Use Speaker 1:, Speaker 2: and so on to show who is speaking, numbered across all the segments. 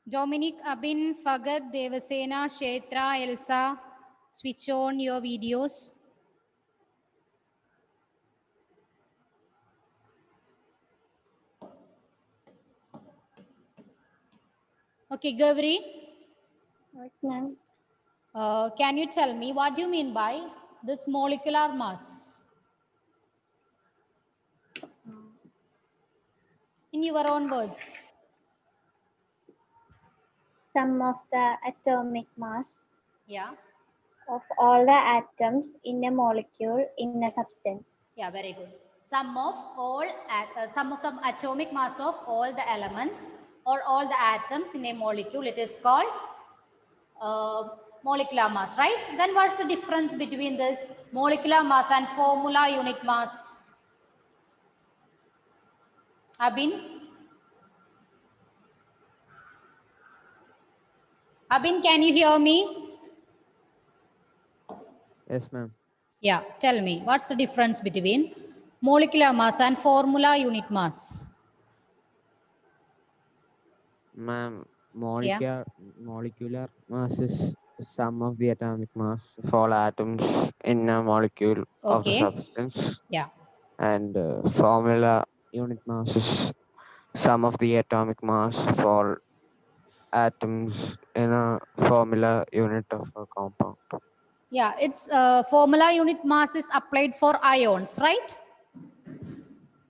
Speaker 1: Dominic, Abin, Fagad, Devasena, Kshetra, Elsa, switch on your videos. Okay, Gavri.
Speaker 2: Yes, ma'am.
Speaker 1: Can you tell me what do you mean by this molecular mass? In your own words.
Speaker 2: Sum of the atomic mass
Speaker 1: Yeah.
Speaker 2: of all the atoms in a molecule in a substance.
Speaker 1: Yeah, very good. Sum of the atomic mass of all the elements or all the atoms in a molecule. It is called molecular mass, right? Then what's the difference between this molecular mass and formula unit mass? Abin? Abin, can you hear me?
Speaker 3: Yes, ma'am.
Speaker 1: Yeah, tell me, what's the difference between molecular mass and formula unit mass?
Speaker 3: Ma'am,
Speaker 1: Yeah.
Speaker 3: molecular mass is sum of the atomic mass of all atoms in a molecule of the
Speaker 1: Okay.
Speaker 3: substance.
Speaker 1: Yeah.
Speaker 3: And formula unit mass is sum of the atomic mass of all atoms in a formula unit of a compound.
Speaker 1: Yeah, it's formula unit mass is applied for ions, right?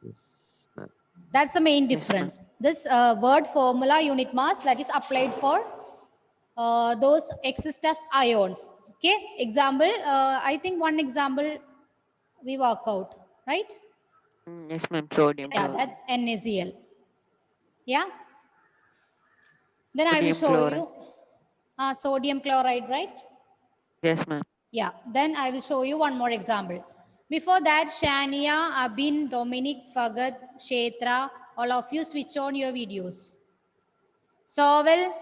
Speaker 3: Yes, ma'am.
Speaker 1: That's the main
Speaker 3: Yes, ma'am.
Speaker 1: difference. This word formula unit mass that is applied for those exist as ions. Okay, example, I think one example we work out, right?
Speaker 3: Yes, ma'am. Sodium
Speaker 1: Yeah,
Speaker 3: chloride.
Speaker 1: that's NaCl. Yeah. Then I will
Speaker 3: Sodium
Speaker 1: show
Speaker 3: chloride.
Speaker 1: you sodium chloride, right?
Speaker 3: Yes, ma'am.
Speaker 1: Yeah, then I will show you one more example. Before that, Shania, Abin, Dominic, Fagad, Kshetra, all of you switch on your videos. Sovel?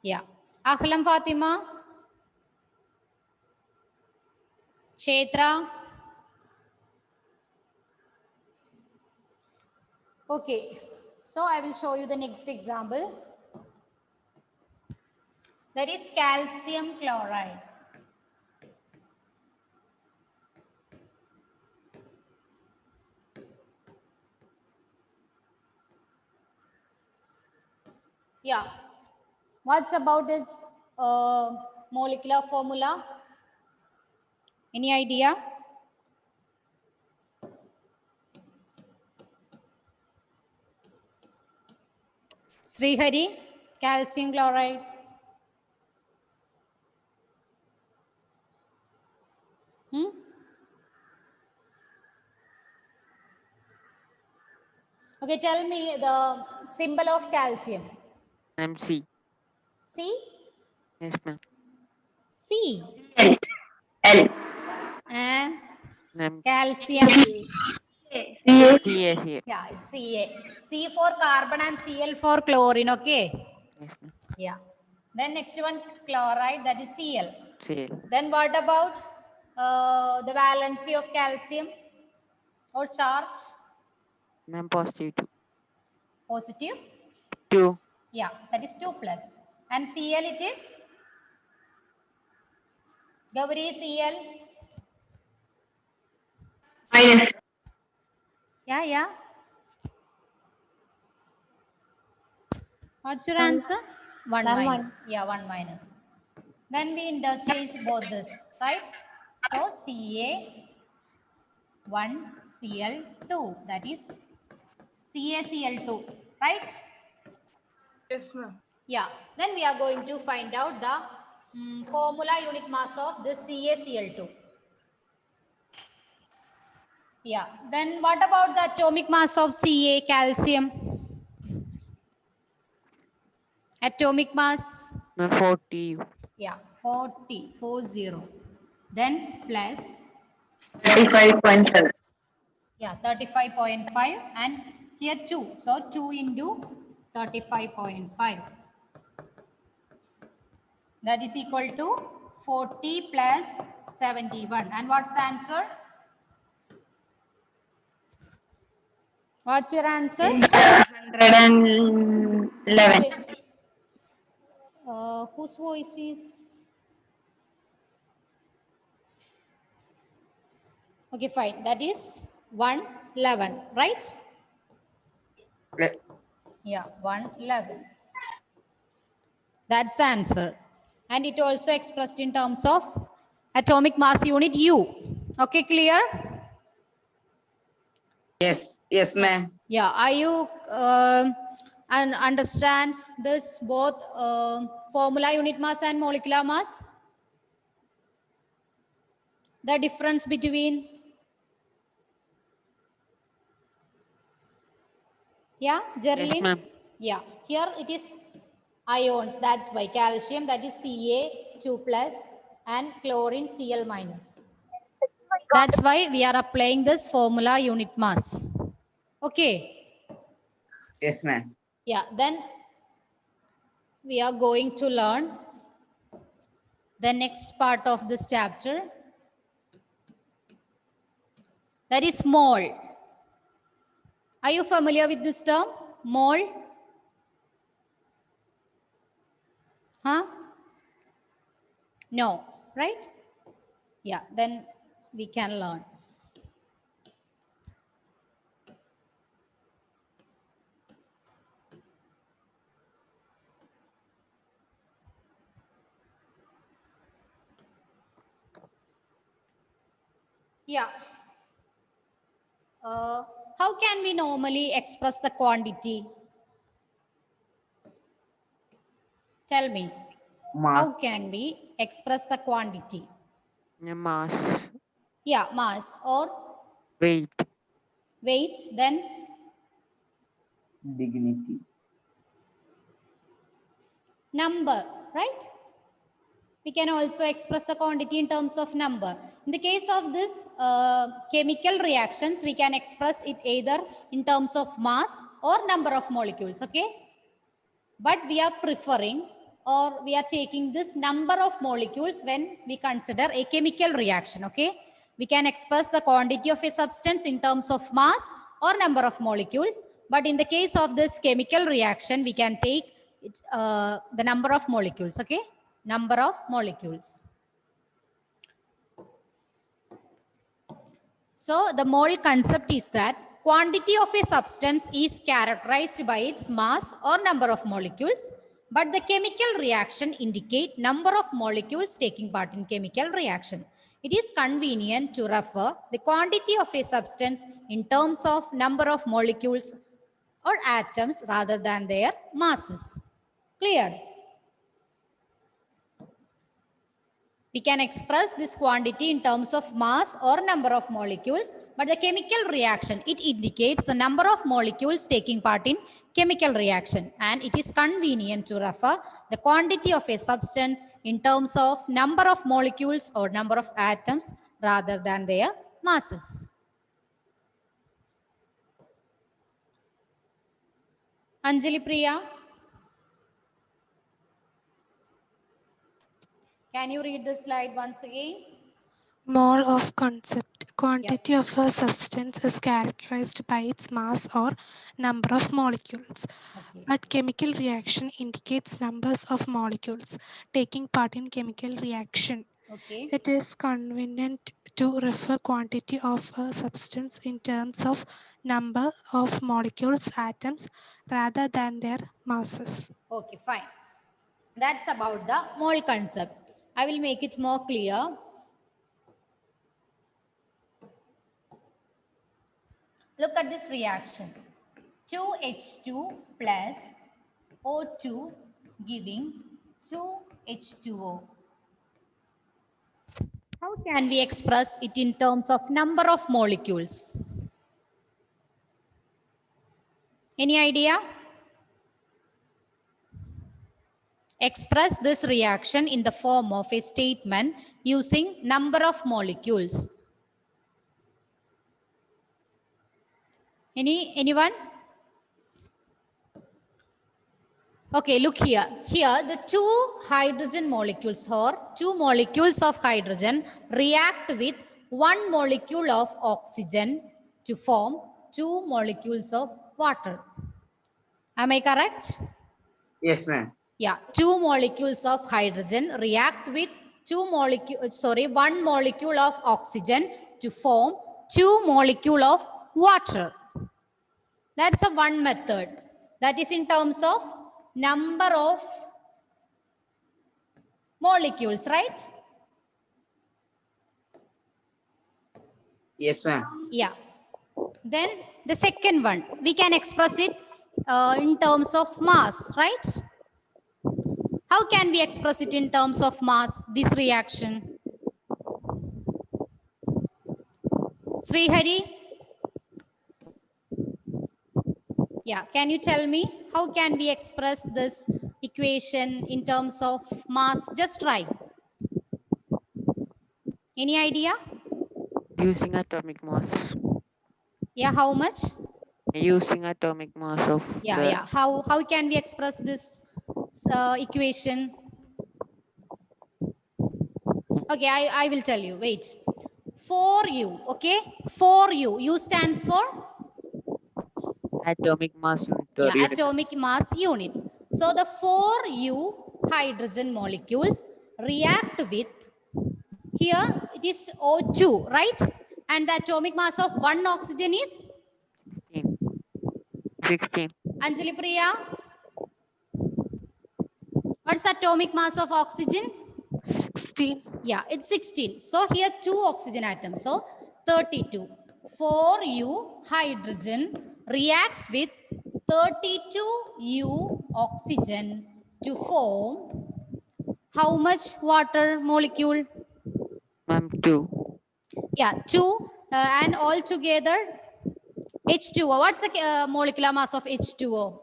Speaker 1: Yeah. Akhlam Fatima? Kshetra? Okay. So I will show you the next example. That is calcium chloride. Yeah. What's about its molecular formula? Any idea? Srihari, calcium chloride. Hmm? Okay, tell me the symbol of calcium.
Speaker 3: MC.
Speaker 1: C?
Speaker 3: Yes, ma'am.
Speaker 1: C.
Speaker 2: L.
Speaker 1: And
Speaker 3: Ma'am.
Speaker 1: calcium.
Speaker 3: CA.
Speaker 1: Yeah, it's Ca. C for carbon and Cl for chlorine, okay?
Speaker 3: Yes, ma'am.
Speaker 1: Yeah. Then next one, chloride, that is Cl.
Speaker 3: Cl.
Speaker 1: Then what about the valency of calcium or charge?
Speaker 3: Ma'am, positive 2.
Speaker 1: Positive?
Speaker 3: 2.
Speaker 1: Yeah, that is 2 plus. And Cl it is? Gauri, Cl?
Speaker 2: Minus.
Speaker 1: Yeah. What's your
Speaker 2: One.
Speaker 1: answer? 1
Speaker 2: Ma'am,
Speaker 1: minus.
Speaker 2: 1.
Speaker 1: Yeah, 1 minus. Then we interchange both this, right? So Ca 1 Cl2, that is CaCl2, right?
Speaker 4: Yes, ma'am.
Speaker 1: Yeah. Then we are going to find out the formula unit mass of this CaCl2. Yeah. Then what about the atomic mass of Ca, calcium? Atomic mass?
Speaker 3: Ma'am, 40.
Speaker 1: Yeah, 40. Then plus
Speaker 2: 35.7.
Speaker 1: yeah, 35.5 and here 2. So 2 into 35.5. That is equal to 40 plus 71. And what's the answer? What's your answer?
Speaker 5: 111.
Speaker 1: Whose voice is? Okay, fine. That is 111, right? Yeah, 111. That's the answer. And it also expressed in terms of atomic mass unit U. Okay, clear?
Speaker 5: Yes, ma'am.
Speaker 1: Yeah, are you and understand this both formula unit mass and molecular mass? The difference between, yeah, Geraldine?
Speaker 5: ma'am.
Speaker 1: Yeah, here it is ions, that's why calcium, that is Ca2 plus and chlorine Cl minus. That's why we are applying this formula unit mass. Okay.
Speaker 5: Yes, ma'am.
Speaker 1: Yeah, then we are going to learn the next part of this chapter. That is mole. Are you familiar with this term? Mole? Huh? No, right? Yeah, then we can learn. Yeah. How can we normally express the quantity? Tell me. How can we express the quantity?
Speaker 3: Mass.
Speaker 1: Yeah, mass or
Speaker 3: Weight.
Speaker 1: weight, then
Speaker 5: Dignity.
Speaker 1: number, right? We can also express the quantity in terms of number. In the case of this chemical reactions, we can express it either in terms of mass or number of molecules, okay? But we are preferring or we are taking this number of molecules when we consider a chemical reaction, okay? We can express the quantity of a substance in terms of mass or number of molecules. But in the case of this chemical reaction, we can take it, the number of molecules, okay? Number of molecules. So the mole concept is that quantity of a substance is characterized by its mass or number of molecules, but the chemical reaction indicate number of molecules taking part in chemical reaction. It is convenient to refer the quantity of a substance in terms of number of molecules or atoms rather than their masses. Clear? We can express this quantity in terms of mass or number of molecules, but the chemical reaction, it indicates the number of molecules taking part in chemical reaction, and it is convenient to refer the quantity of a substance in terms of number of molecules or number of atoms rather than their masses. Anjali Priya, can you read the slide once again?
Speaker 6: Mole of concept. Quantity of a substance is characterized by its mass or number of molecules.
Speaker 1: Okay.
Speaker 6: But chemical reaction indicates numbers of molecules taking part in chemical reaction.
Speaker 1: Okay.
Speaker 6: It is convenient to refer quantity of a substance in terms of number of molecules, atoms, rather than their masses.
Speaker 1: Okay, fine. That's about the mole concept. I will make it more clear. Look at this reaction. 2H2 plus O2 giving 2H2O. How can we express it in terms of number of molecules? Any idea? Express this reaction in the form of a statement using number of molecules. Anyone? Okay, look here. Here, the two hydrogen molecules or two molecules of hydrogen react with one molecule of oxygen to form 2 molecules of water. Am I correct?
Speaker 5: Yes, ma'am.
Speaker 1: Yeah, 2 molecules of hydrogen react with 1 molecule of oxygen to form 2 molecule of water. That's the one method. That is in terms of number of molecules, right?
Speaker 5: Yes, ma'am.
Speaker 1: Yeah. Then the second one, we can express it in terms of mass, right? How can we express it in terms of mass, this reaction? Srihari? Yeah, can you tell me how can we express this equation in terms of mass? Just try. Any idea?
Speaker 3: Using atomic mass.
Speaker 1: Yeah, how much?
Speaker 3: Using atomic mass of
Speaker 1: Yeah. How can we express this equation? Okay, I will tell you. Wait. 4U, okay? 4U. U stands for?
Speaker 3: atomic mass unit. or
Speaker 1: Yeah,
Speaker 3: unit.
Speaker 1: atomic mass unit. So the 4U hydrogen molecules react with, here it is O2, right? And the atomic mass of one oxygen is
Speaker 3: 16.
Speaker 1: Anjali Priya. What's the atomic mass of oxygen?
Speaker 6: 16.
Speaker 1: Yeah, it's 16. So here 2 oxygen atoms. So 32. 4U hydrogen reacts with 32U oxygen to form how much water molecule?
Speaker 3: Ma'am, 2.
Speaker 1: Yeah, 2 and all together H2O. What's the molecular mass of H2O?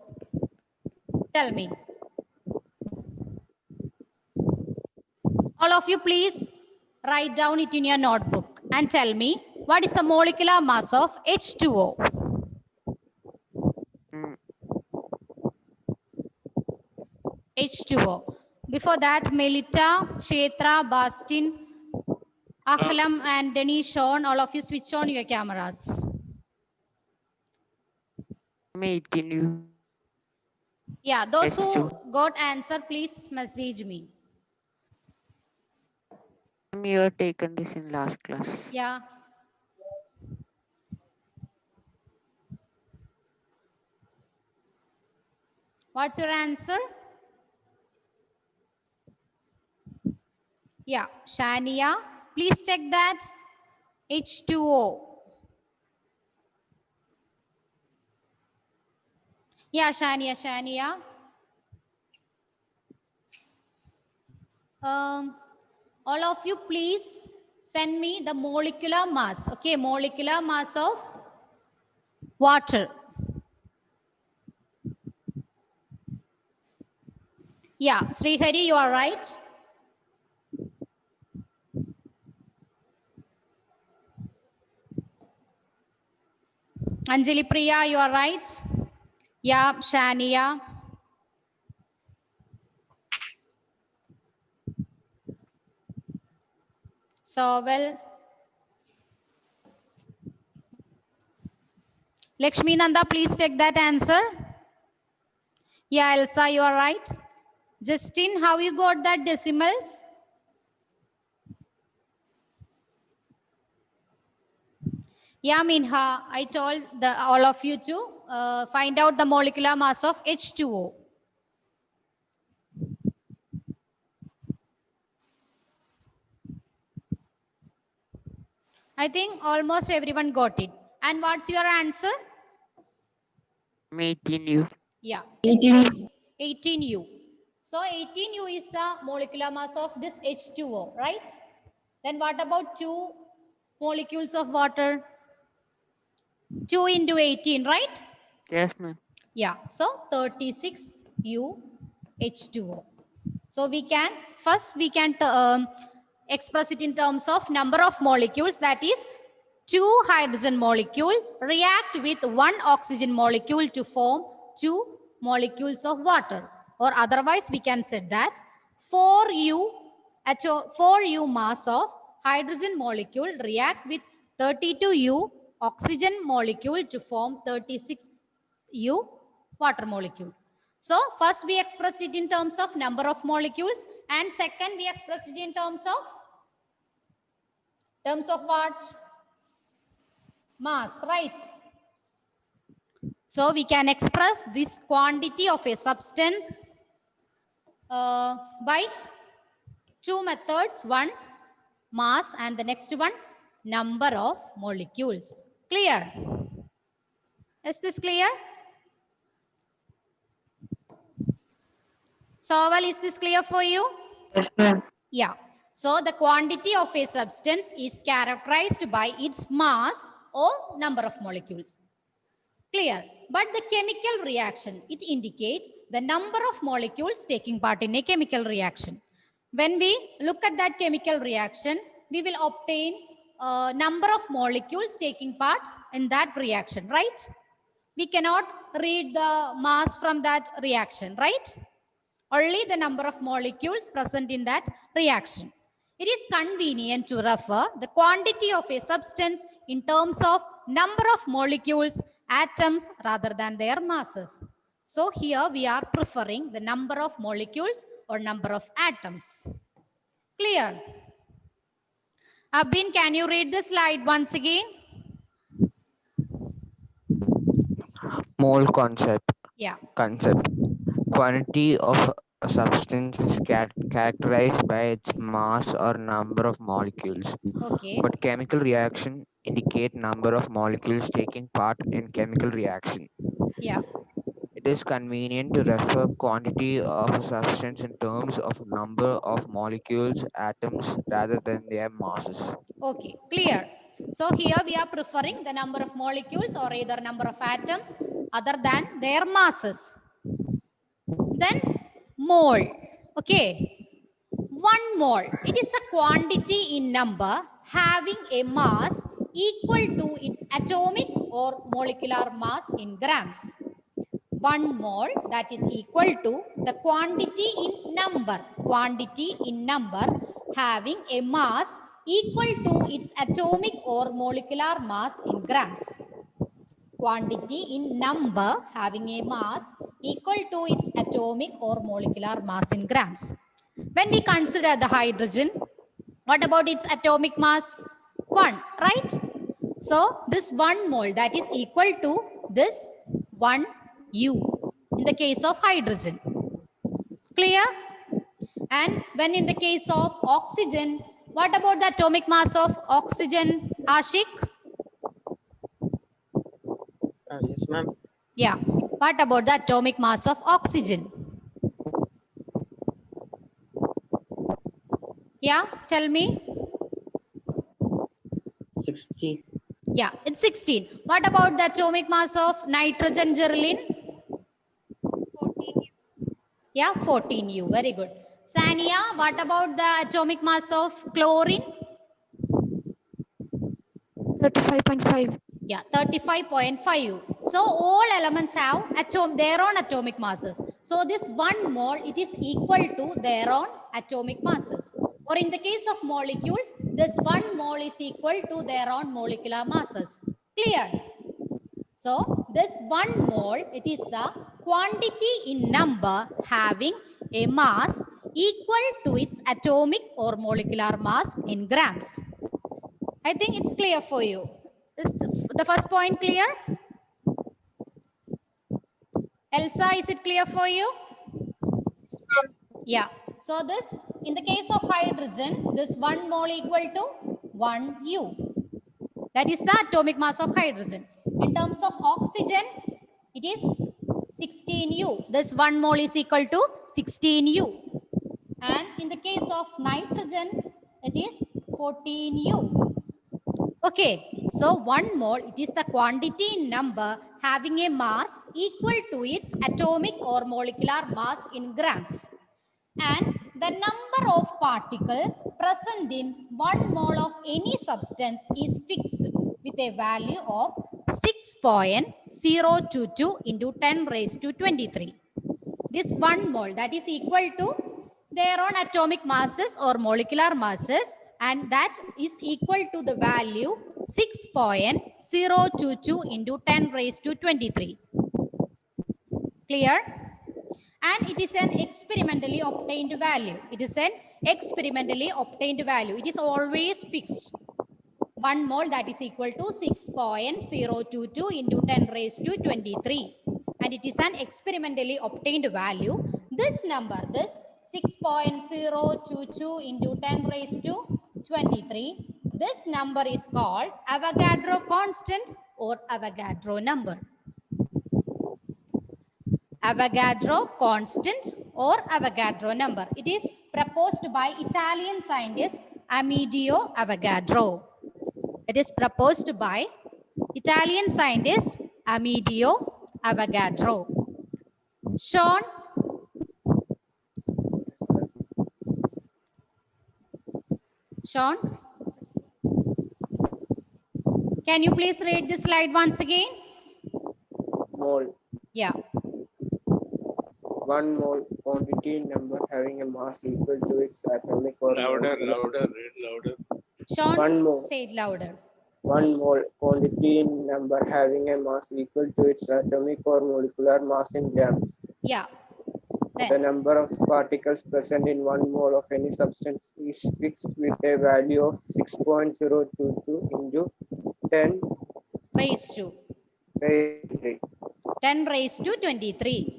Speaker 1: Tell me. All of you please write down it in your notebook and tell me what is the molecular mass of H2O?
Speaker 3: Mm,
Speaker 1: H2O. Before that, Melita, Kshetra, Bastin, Ahlam, and Denise, Sean, all of you switch on your cameras.
Speaker 3: I'm 18. You.
Speaker 1: Yeah, those who
Speaker 3: H2O.
Speaker 1: got answer, please message me.
Speaker 3: Ma'am, you have taken this in last class.
Speaker 1: Yeah. What's your answer? Yeah, Shania, please check that. H2O. Yeah, Shania. All of you please send me the molecular mass. Okay, molecular mass of water. Yeah, Srihari, you are right. Anjali Priya, you are right. Yeah, Shania. So, well, Lakshmi Nanda, please take that answer. Yeah, Elsa, you are right. Justin, how you got that decimals? Yeah, Minha, I told all of you to find out the molecular mass of H2O. I think almost everyone got it. And what's your answer?
Speaker 3: I'm 18U.
Speaker 1: Yeah, it's 18U. So 18U is the molecular mass of this H2O, right? Then what about 2 molecules of water? 2 into 18, right?
Speaker 3: Yes, ma'am.
Speaker 1: Yeah, so 36U H2O. So we can express it in terms of number of molecules, that is 2 hydrogen molecule react with 1 oxygen molecule to form 2 molecules of water, or otherwise we can say that 4U mass of hydrogen molecule react with 32U oxygen molecule to form 36U water molecule. So first we expressed it in terms of number of molecules, and second we expressed it in terms of what? Mass, right? So we can express this quantity of a substance by two methods. One, mass, and the next one, number of molecules. Clear? Is this clear? Soval, is this clear for you?
Speaker 5: Yes, ma'am.
Speaker 1: Yeah. So the quantity of a substance is characterized by its mass or number of molecules. Clear? But the chemical reaction, it indicates the number of molecules taking part in a chemical reaction. When we look at that chemical reaction, we will obtain a number of molecules taking part in that reaction, right? We cannot read the mass from that reaction, right? Only the number of molecules present in that reaction. It is convenient to refer the quantity of a substance in terms of number of molecules, atoms, rather than their masses. So here we are preferring the number of molecules or number of atoms. Clear? Abin, can you read the slide once again?
Speaker 3: Mole concept.
Speaker 1: Yeah.
Speaker 3: Quantity of a substance is characterized by its mass or number of molecules.
Speaker 1: Okay.
Speaker 3: But chemical reaction indicate number of molecules taking part in chemical reaction.
Speaker 1: Yeah.
Speaker 3: It is convenient to refer quantity of a substance in terms of number of molecules, atoms, rather than their masses.
Speaker 1: Okay, clear. So here we are preferring the number of molecules or either number of atoms other than their masses. Then mole. Okay. 1 mole. It is the quantity in number having a mass equal to its atomic or molecular mass in grams. 1 mole, that is equal to the quantity in number having a mass equal to its atomic or molecular mass in grams. Quantity in number having a mass equal to its atomic or molecular mass in grams. When we consider the hydrogen, what about its atomic mass? 1, right? So this 1 mole, that is equal to this 1 U in the case of hydrogen. Clear? And when in the case of oxygen, what about the atomic mass of oxygen, Ashik?
Speaker 7: Yes, ma'am.
Speaker 1: Yeah. What about the atomic mass of oxygen? Yeah, tell me.
Speaker 7: 16.
Speaker 1: Yeah, it's 16. What about the atomic mass of nitrogen, Geraldine?
Speaker 2: 14.
Speaker 1: Yeah, 14U. Very good. Sania, what about the atomic mass of chlorine?
Speaker 6: 35.5.
Speaker 1: Yeah, 35.5. So all elements have their own atomic masses. So this 1 mole, it is equal to their own atomic masses. Or in the case of molecules, this 1 mole is equal to their own molecular masses. Clear? So this 1 mole, it is the quantity in number having a mass equal to its atomic or molecular mass in grams. I think it's clear for you. Is the first point clear? Elsa, is it clear for you? Yeah. So this, in the case of hydrogen, this 1 mole equal to 1 U. That is the atomic mass of hydrogen. In terms of oxygen, it is 16 U. This 1 mole is equal to 16 U. And in the case of nitrogen, it is 14 U. Okay, so 1 mole, it is the quantity in number having a mass equal to its atomic or molecular mass in grams. And the number of particles present in 1 mole of any substance is fixed with a value of 6.022 into 10 raised to 23. This 1 mole, that is equal to their own atomic masses or molecular masses, and that is equal to the value 6.022 into 10 raised to 23. Clear? And it is an experimentally obtained value. It is an experimentally obtained value. It is always fixed. 1 mole, that is equal to 6.022 into 10 raised to 23. And it is an experimentally obtained value. This number, this 6.022 into 10 raised to 23, this number is called Avogadro constant or Avogadro number. Avogadro constant or Avogadro number. It is proposed by Italian scientist Amedeo Avogadro. It is proposed by Italian scientist Amedeo Avogadro. Sean? Sean? Can you please read this slide once again?
Speaker 7: Mole.
Speaker 1: Yeah.
Speaker 7: 1 mole quantity number having a mass equal to its atomic or
Speaker 8: Louder,
Speaker 7: molecular.
Speaker 8: louder, read louder.
Speaker 1: Sean,
Speaker 7: 1 mole.
Speaker 1: say it louder.
Speaker 7: 1 mole quantity number having a mass equal to its atomic or molecular mass in grams.
Speaker 1: Yeah.
Speaker 7: The
Speaker 1: Then,
Speaker 7: number of particles present in 1 mole of any substance is fixed with a value of 6.022 into 10
Speaker 1: raised to
Speaker 7: raised to 3.
Speaker 1: 10 raised to 23.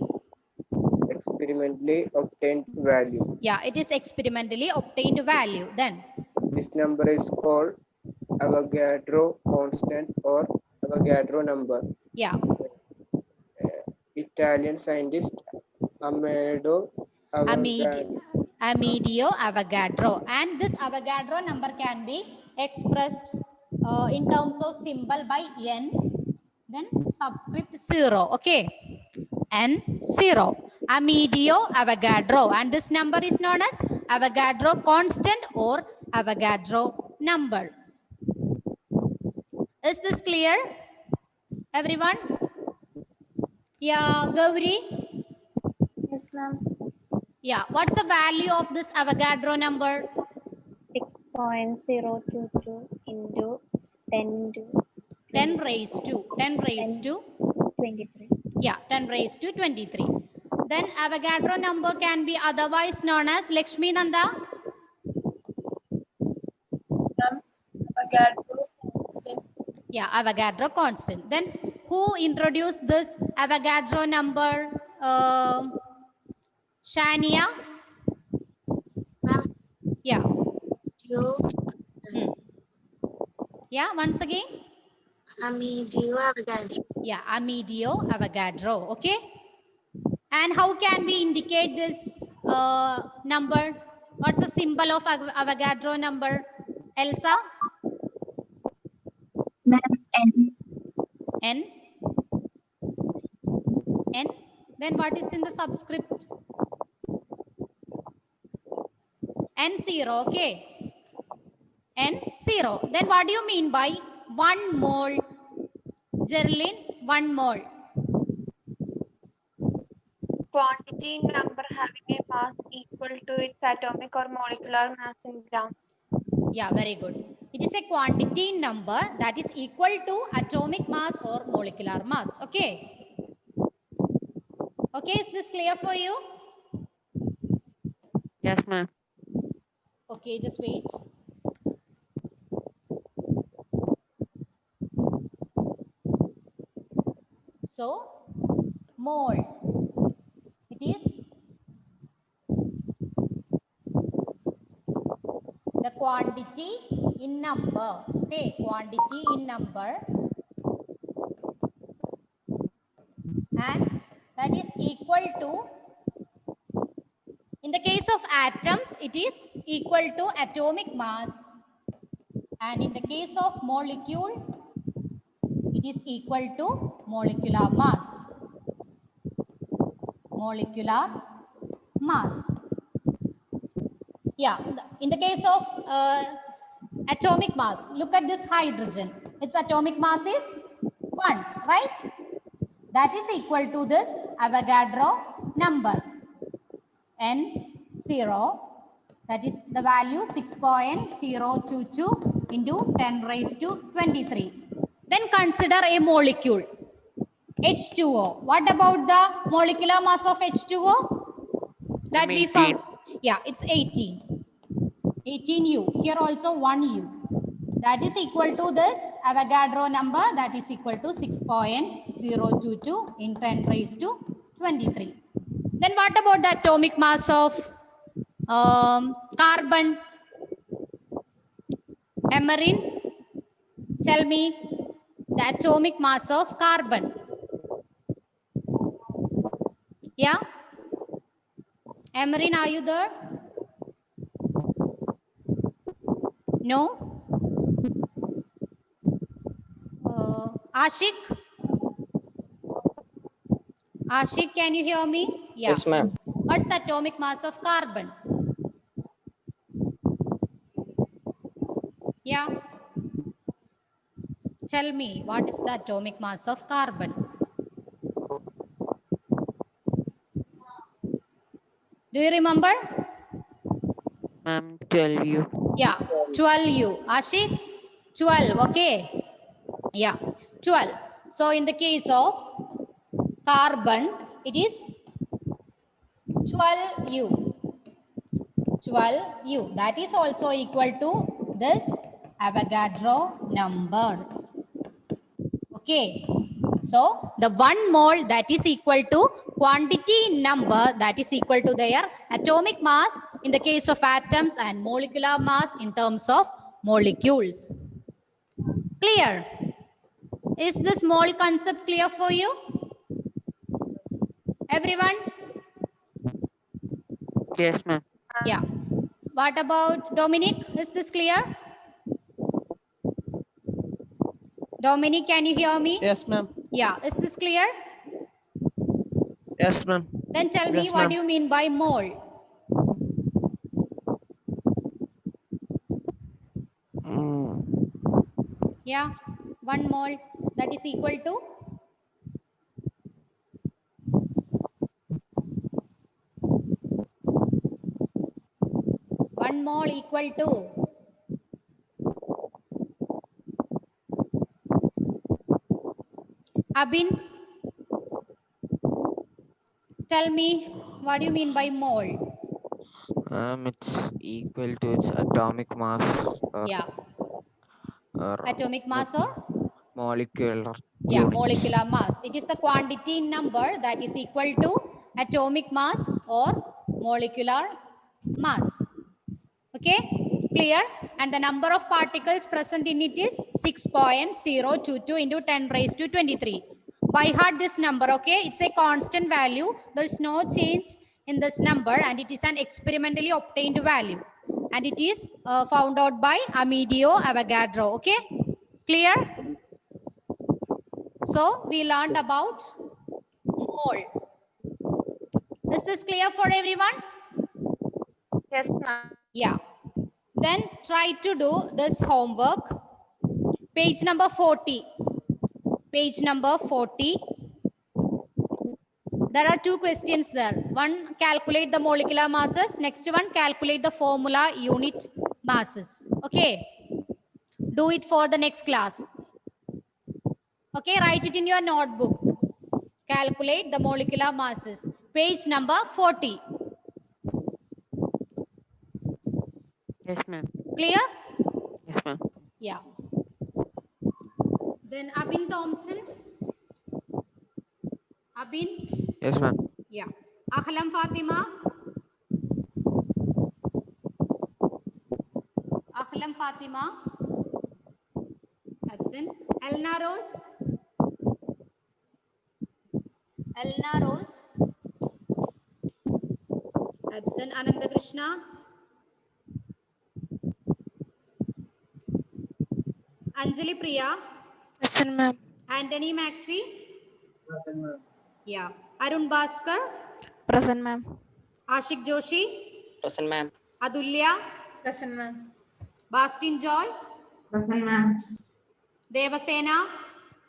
Speaker 7: Experimentally obtained value.
Speaker 1: Yeah, it is experimentally obtained value. Then,
Speaker 7: This number is called Avogadro constant or Avogadro number.
Speaker 1: yeah,
Speaker 7: Italian scientist Amedeo Avogadro.
Speaker 1: Amedeo Avogadro. And this Avogadro number can be expressed in terms of symbol by n, then subscript 0. Okay, n0. Amedeo Avogadro. And this number is known as Avogadro constant or Avogadro number. Is this clear, everyone? Yeah, Gauri?
Speaker 2: Yes, ma'am.
Speaker 1: Yeah, what's the value of this Avogadro number?
Speaker 2: 6.022 into 10 to
Speaker 1: 10 raised to
Speaker 2: 23.
Speaker 1: yeah, 10 raised to 23. Then Avogadro number can be otherwise known as Lakshmi Nanda. Yeah, Avogadro constant. Then who introduced this Avogadro number? Shania? Yeah. Yeah, once again.
Speaker 6: Amedeo Avogadro.
Speaker 1: Yeah, Amedeo Avogadro. Okay. And how can we indicate this number? What's the symbol of Avogadro number? Elsa?
Speaker 2: N.
Speaker 1: N? N? Then what is in the subscript? N0, okay. N0. Then what do you mean by 1 mole? Geraldine, 1 mole.
Speaker 9: Quantity number having a mass equal to its atomic or molecular mass in grams.
Speaker 1: Yeah, very good. It is a quantity number that is equal to atomic mass or molecular mass. Okay. Okay, is this clear for you?
Speaker 5: Yes, ma'am.
Speaker 1: Okay, just wait. So, mole. It is the quantity in number. Okay, quantity in number. And that is equal to, in the case of atoms, it is equal to atomic mass. And in the case of molecule, it is equal to molecular mass. Molecular mass. Yeah, in the case of atomic mass, look at this hydrogen. Its atomic mass is 1, right? That is equal to this Avogadro number. N0, That is the value 6.022 into 10 raised to 23. Then consider a molecule H2O. What about the molecular mass of H2O? That we found. Yeah, it's 18. 18U. Here also 1U. That is equal to this Avogadro number, that is equal to 6.022 in 10 raised to 23. Then what about the atomic mass of carbon? Emerin, tell me the atomic mass of carbon. Yeah? Emerin, are you there? No? Ashik? Ashik, can you hear me? Yeah.
Speaker 7: Yes, ma'am.
Speaker 1: What's the atomic mass of carbon? Yeah. Tell me, what is the atomic mass of carbon? Do you remember?
Speaker 3: 12U.
Speaker 1: Yeah, 12U. Ashik? 12, okay. Yeah, 12. So in the case of carbon, it is 12U. 12U. That is also equal to this Avogadro number. Okay. So the 1 mole that is equal to quantity number that is equal to their atomic mass in the case of atoms and molecular mass in terms of molecules. Clear? Is this mole concept clear for you? Everyone?
Speaker 3: Yes, ma'am.
Speaker 1: Yeah. What about Dominic? Is this clear? Dominic, can you hear me?
Speaker 7: Yes, ma'am.
Speaker 1: Yeah. Is this clear?
Speaker 7: Yes, ma'am.
Speaker 1: Then tell me,
Speaker 7: Yes,
Speaker 1: what
Speaker 7: ma'am.
Speaker 1: do you mean by mole? Yeah. 1 mole that is equal to 1 mole equal to Abin, tell me, what do you mean by mole?
Speaker 3: It's equal to its atomic mass or,
Speaker 1: Yeah,
Speaker 3: or
Speaker 1: atomic mass or
Speaker 3: molecular
Speaker 1: yeah,
Speaker 3: unit.
Speaker 1: molecular mass. It is the quantity number that is equal to atomic mass or molecular mass. Okay, clear? And the number of particles present in it is 6.022 into 10 raised to 23. By heart this number, okay? It's a constant value. There is no change in this number and it is an experimentally obtained value. And it is found out by Amedeo Avogadro, okay? Clear? So we learned about mole. Is this clear for everyone?
Speaker 9: Yes, ma'am.
Speaker 1: Yeah. Then try to do this homework. Page number 40. Page number 40. There are 2 questions there. One, calculate the molecular masses. Next one, calculate the formula unit masses. Okay. Do it for the next class. Okay, write it in your notebook. Calculate the molecular masses. Page number 40.
Speaker 3: Yes, ma'am.
Speaker 1: Clear?
Speaker 3: Yes, ma'am.
Speaker 1: Yeah. Then Abin Thompson. Abin.
Speaker 3: Yes, ma'am.
Speaker 1: Yeah. Ahlam Fatima. Ahlam Fatima. Absent. Elna Rose. Elna Rose. Absent. Ananda Krishna. Anjali Priya.
Speaker 6: Present, ma'am.
Speaker 1: Anthony Maxi. Yeah. Arun Bhaskar.
Speaker 6: Present, ma'am.
Speaker 1: Ashik Joshi.
Speaker 7: Present, ma'am.
Speaker 1: Adulya.
Speaker 4: Present, ma'am.
Speaker 1: Bastin Joy.
Speaker 4: Present, ma'am.
Speaker 1: Devasena.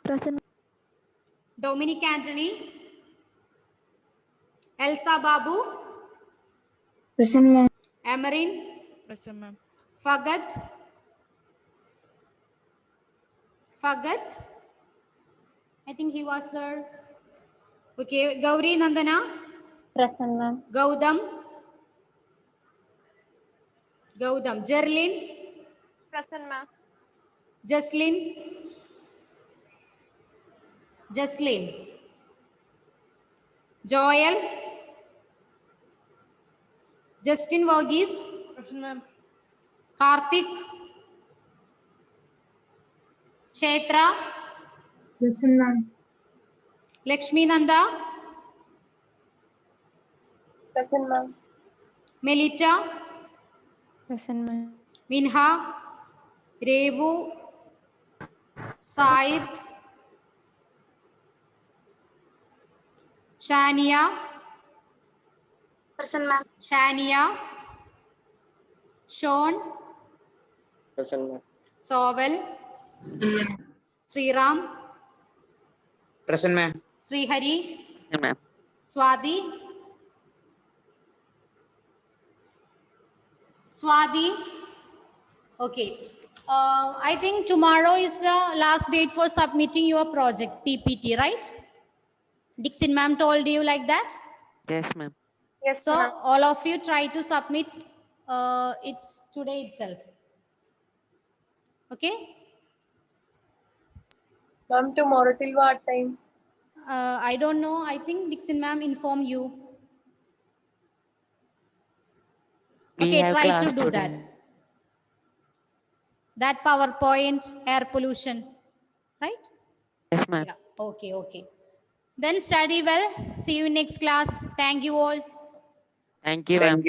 Speaker 6: Present.
Speaker 1: Dominic Anthony. Elsa Babu.
Speaker 2: Present, ma'am.
Speaker 1: Amarin.
Speaker 4: Present, ma'am.
Speaker 1: Fagat. Fagat. I think he was there. Okay. Gauri Nandana.
Speaker 2: Present, ma'am.
Speaker 1: Gaudam. Gaudam. Jerlin.
Speaker 9: Present, ma'am.
Speaker 1: Jaslin. Jaslin. Joel. Justin Varghese.
Speaker 4: Present, ma'am.
Speaker 1: Karthik. Kshetra.
Speaker 4: Present, ma'am.
Speaker 1: Lakshmi Nanda.
Speaker 9: Present, ma'am.
Speaker 1: Melita.
Speaker 9: Present, ma'am.
Speaker 1: Minha. Revu. Said. Shania.
Speaker 9: Present, ma'am.
Speaker 1: Shania. Sean.
Speaker 7: Present, ma'am.
Speaker 1: Sovel. Sriram.
Speaker 5: Present, ma'am.
Speaker 1: Srihari.
Speaker 5: Present, ma'am.
Speaker 1: Swati. Swati. Okay. I think tomorrow is the last date for submitting your project, PPT, right? Dixon ma'am told you like that?
Speaker 3: Yes, ma'am.
Speaker 9: Yes,
Speaker 1: So
Speaker 9: ma'am.
Speaker 1: all of you try to submit it today itself. Okay?
Speaker 9: Ma'am, tomorrow till what time?
Speaker 1: I don't know. I think Dixon ma'am informed you.
Speaker 3: We
Speaker 1: Okay,
Speaker 3: have
Speaker 1: try
Speaker 3: class
Speaker 1: to do
Speaker 3: today.
Speaker 1: that. That PowerPoint, air pollution, right?
Speaker 3: Yes, ma'am.
Speaker 1: Yeah. Okay, okay. Then study well. See you in next class. Thank you all.
Speaker 3: Thank you, ma'am.